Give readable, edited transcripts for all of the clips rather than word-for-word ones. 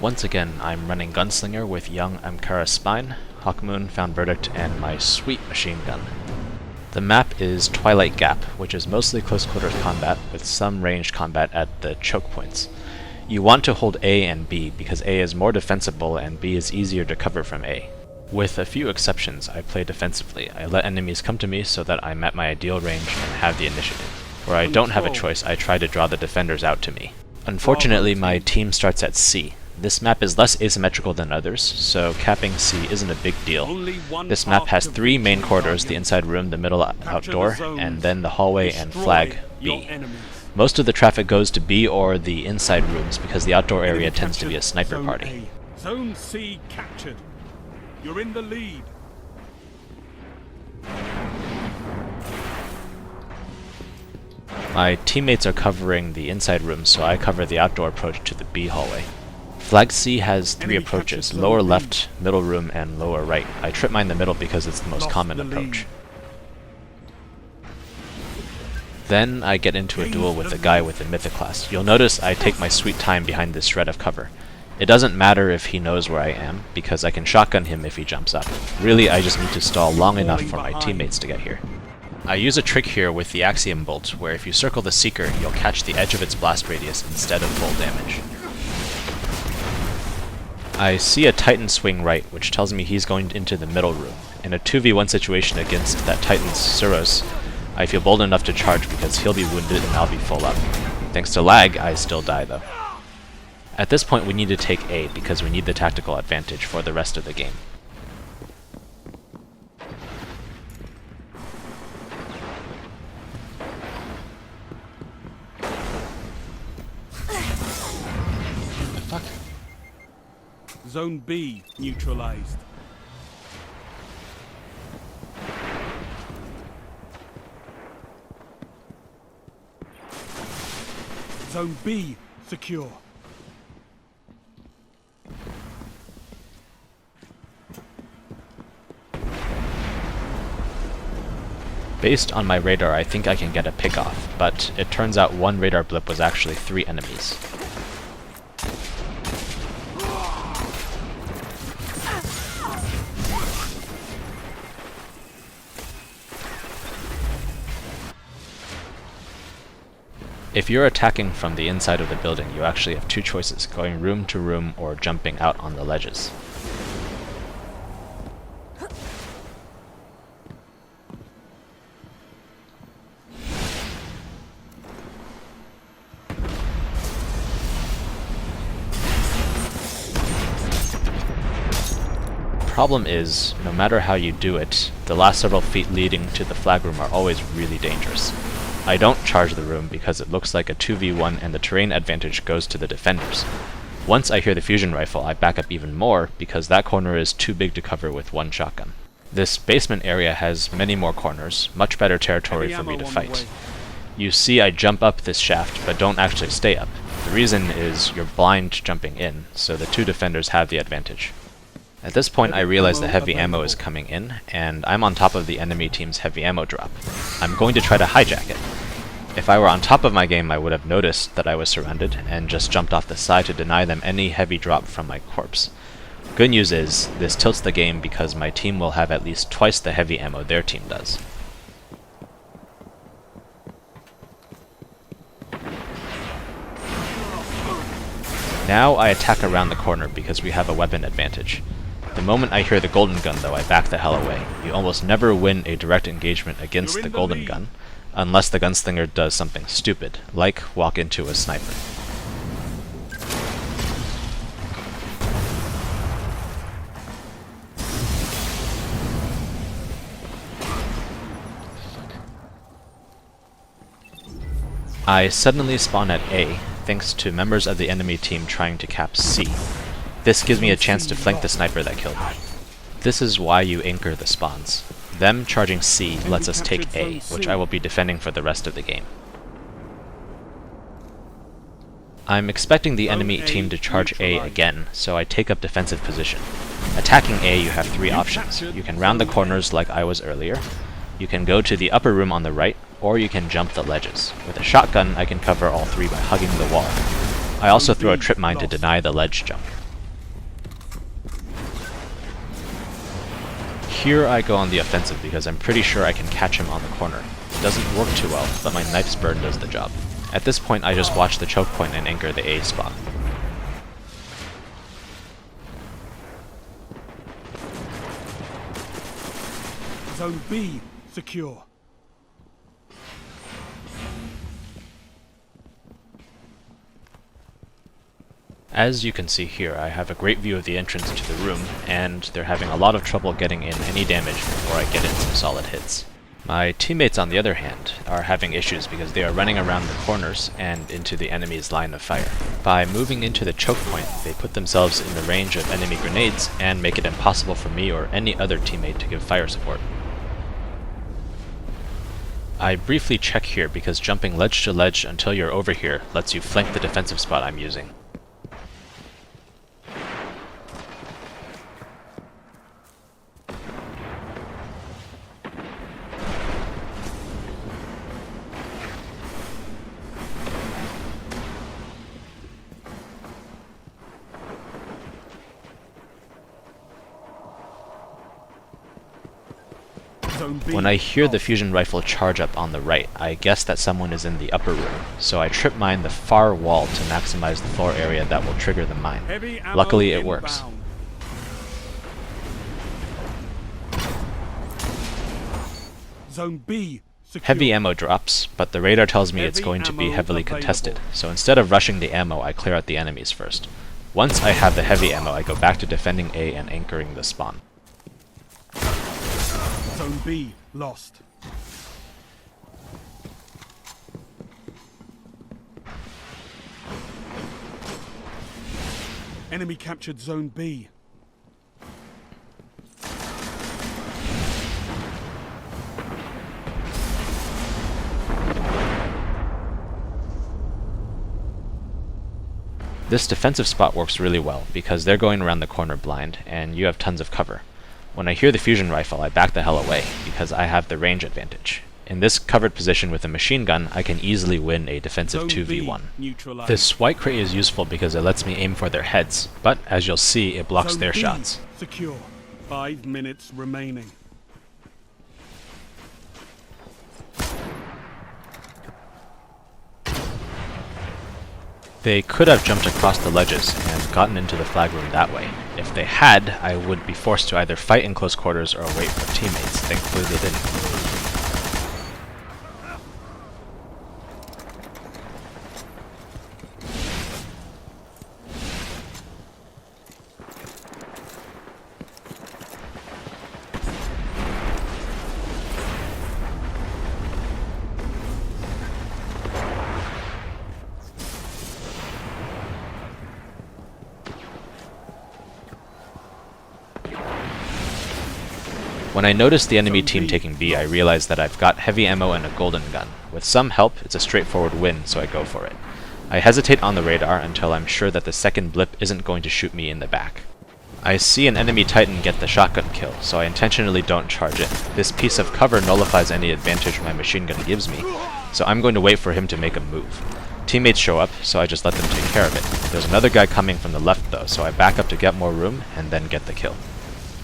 Once again, I'm running Gunslinger with young Amkara Spine, Hawkmoon, Found Verdict, and my sweet machine gun. The map is Twilight Gap, which is mostly close quarters combat with some ranged combat at the choke points. You want to hold A and B because A is more defensible and B is easier to cover from A. With a few exceptions, I play defensively. I let enemies come to me so that I'm at my ideal range and have the initiative. Where I don't have a choice, I try to draw the defenders out to me. Unfortunately, my team starts at C. This map is less asymmetrical than others, so capping C isn't a big deal. This map has 3 main corridors, the inside room, the middle outdoor, and then the hallway and flag B. Most of the traffic goes to B or the inside rooms because the outdoor area tends to be a sniper party. Zone C captured. You're in the lead. My teammates are covering the inside rooms, so I cover the outdoor approach to the B hallway. Flag C has 3 approaches, lower left, middle room, and lower right. I trip mine in the middle because it's the most common approach. Then I get into a duel with the guy with the Mythic class. You'll notice I take my sweet time behind this shred of cover. It doesn't matter if he knows where I am, because I can shotgun him if he jumps up. Really, I just need to stall long enough for my teammates to get here. I use a trick here with the Axiom Bolt, where if you circle the Seeker, you'll catch the edge of its blast radius instead of full damage. I see a Titan swing right, which tells me he's going into the middle room. In a 2v1 situation against that Titan's Suros, I feel bold enough to charge because he'll be wounded and I'll be full up. Thanks to lag, I still die though. At this point we need to take A because we need the tactical advantage for the rest of the game. Zone B neutralized. Zone B secure. Based on my radar, I think I can get a pickoff, but it turns out one radar blip was actually 3 enemies. If you're attacking from the inside of the building, you actually have 2 choices, going room to room or jumping out on the ledges. Problem is, no matter how you do it, the last several feet leading to the flag room are always really dangerous. I don't charge the room because it looks like a 2v1 and the terrain advantage goes to the defenders. Once I hear the fusion rifle, I back up even more because that corner is too big to cover with 1 shotgun. This basement area has many more corners, much better territory for me to fight. You see I jump up this shaft, but don't actually stay up. The reason is you're blind jumping in, so the 2 defenders have the advantage. At this point I realize the heavy ammo is coming in, and I'm on top of the enemy team's heavy ammo drop. I'm going to try to hijack it. If I were on top of my game I would have noticed that I was surrounded, and just jumped off the side to deny them any heavy drop from my corpse. Good news is, this tilts the game because my team will have at least twice the heavy ammo their team does. Now I attack around the corner because we have a weapon advantage. The moment I hear the golden gun though, I back the hell away. You almost never win a direct engagement against the golden gun, unless the gunslinger does something stupid, like walk into a sniper. I suddenly spawn at A, thanks to members of the enemy team trying to cap C. This gives me a chance to flank the sniper that killed me. This is why you anchor the spawns. Them charging C lets us take A, which I will be defending for the rest of the game. I'm expecting the enemy team to charge A again, so I take up defensive position. Attacking A, you have 3 options. You can round the corners like I was earlier, you can go to the upper room on the right, or you can jump the ledges. With a shotgun, I can cover all 3 by hugging the wall. I also throw a trip mine to deny the ledge jump. Here I go on the offensive because I'm pretty sure I can catch him on the corner. It doesn't work too well, but my knife's burn does the job. At this point I just watch the choke point and anchor the A spot. Zone B secure. As you can see here, I have a great view of the entrance to the room, and they're having a lot of trouble getting in any damage before I get in some solid hits. My teammates, on the other hand, are having issues because they are running around the corners and into the enemy's line of fire. By moving into the choke point, they put themselves in the range of enemy grenades and make it impossible for me or any other teammate to give fire support. I briefly check here because jumping ledge to ledge until you're over here lets you flank the defensive spot I'm using. When I hear the fusion rifle charge up on the right, I guess that someone is in the upper room, so I trip mine the far wall to maximize the floor area that will trigger the mine. Luckily it works. Zone B secure. Heavy ammo drops, but the radar tells me it's going to be heavily contested, so instead of rushing the ammo, I clear out the enemies first. Once I have the heavy ammo, I go back to defending A and anchoring the spawn. Zone B lost. Enemy captured Zone B. This defensive spot works really well because they're going around the corner blind and you have tons of cover. When I hear the fusion rifle, I back the hell away because I have the range advantage. In this covered position with a machine gun, I can easily win a defensive 2v1. This white crate is useful because it lets me aim for their heads, but as you'll see, it blocks their shots. Secure. 5 minutes remaining. They could have jumped across the ledges and gotten into the flag room that way. If they had, I would be forced to either fight in close quarters or wait for teammates. Thankfully they didn't. When I notice the enemy team taking B, I realize that I've got heavy ammo and a golden gun. With some help, it's a straightforward win, so I go for it. I hesitate on the radar until I'm sure that the second blip isn't going to shoot me in the back. I see an enemy Titan get the shotgun kill, so I intentionally don't charge it. This piece of cover nullifies any advantage my machine gun gives me, so I'm going to wait for him to make a move. Teammates show up, so I just let them take care of it. There's another guy coming from the left though, so I back up to get more room and then get the kill.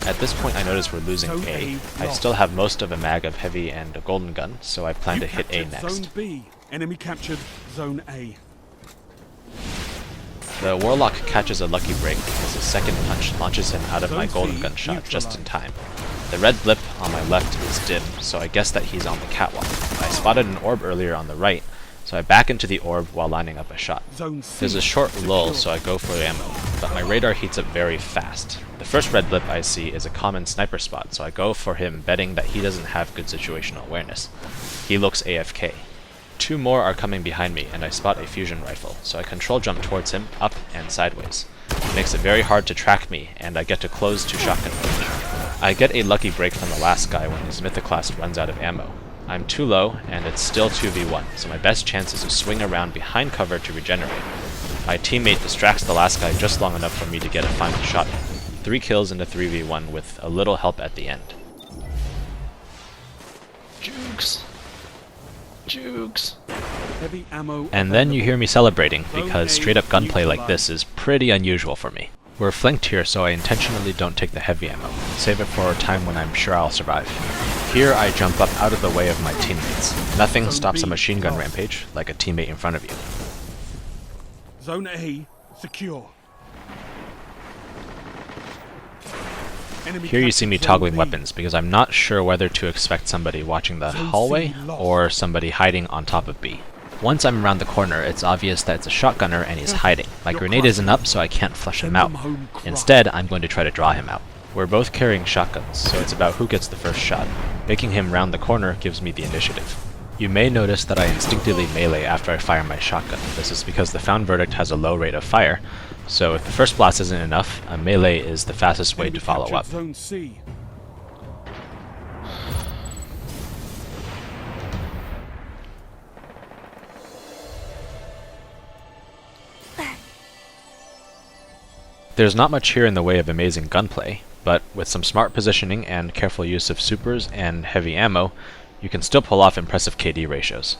At this point I notice we're losing A. I still have most of a mag of heavy and a golden gun, so I plan to hit A next. Zone B. Enemy captured Zone A. The Warlock catches a lucky break because his second punch launches him out of my golden gun shot just in time. The red blip on my left is dim, so I guess that he's on the catwalk. I spotted an orb earlier on the right, so I back into the orb while lining up a shot. There's a short lull, so I go for ammo, but my radar heats up very fast. The first red blip I see is a common sniper spot, so I go for him betting that he doesn't have good situational awareness. He looks AFK. Two more are coming behind me, and I spot a fusion rifle, so I control jump towards him, up and sideways. It makes it very hard to track me, and I get to close to shotgun range. I get a lucky break from the last guy when his Mythoclast runs out of ammo. I'm too low, and it's still 2v1, so my best chance is to swing around behind cover to regenerate. My teammate distracts the last guy just long enough for me to get a final shot in. 3 kills in a 3v1 with a little help at the end. Jukes! Jukes! Heavy ammo And then you hear me celebrating, because straight up gunplay like this is pretty unusual for me. We're flanked here, so I intentionally don't take the heavy ammo, save it for a time when I'm sure I'll survive. Here I jump up out of the way of my teammates. Nothing stops a machine gun rampage, like a teammate in front of you. Zone A secure. Enemy Here you see me captured Zone toggling B. weapons, because I'm not sure whether to expect somebody watching the hallway, or somebody hiding on top of B. Once I'm around the corner, it's obvious that it's a shotgunner and he's hiding. My grenade isn't up, so I can't flush him out. Instead, I'm going to try to draw him out. We're both carrying shotguns, so it's about who gets the first shot. Making him round the corner gives me the initiative. You may notice that I instinctively melee after I fire my shotgun. This is because the found verdict has a low rate of fire, so if the first blast isn't enough, a melee is the fastest way to follow up. Zone C. There's not much here in the way of amazing gunplay, but with some smart positioning and careful use of supers and heavy ammo, you can still pull off impressive KD ratios.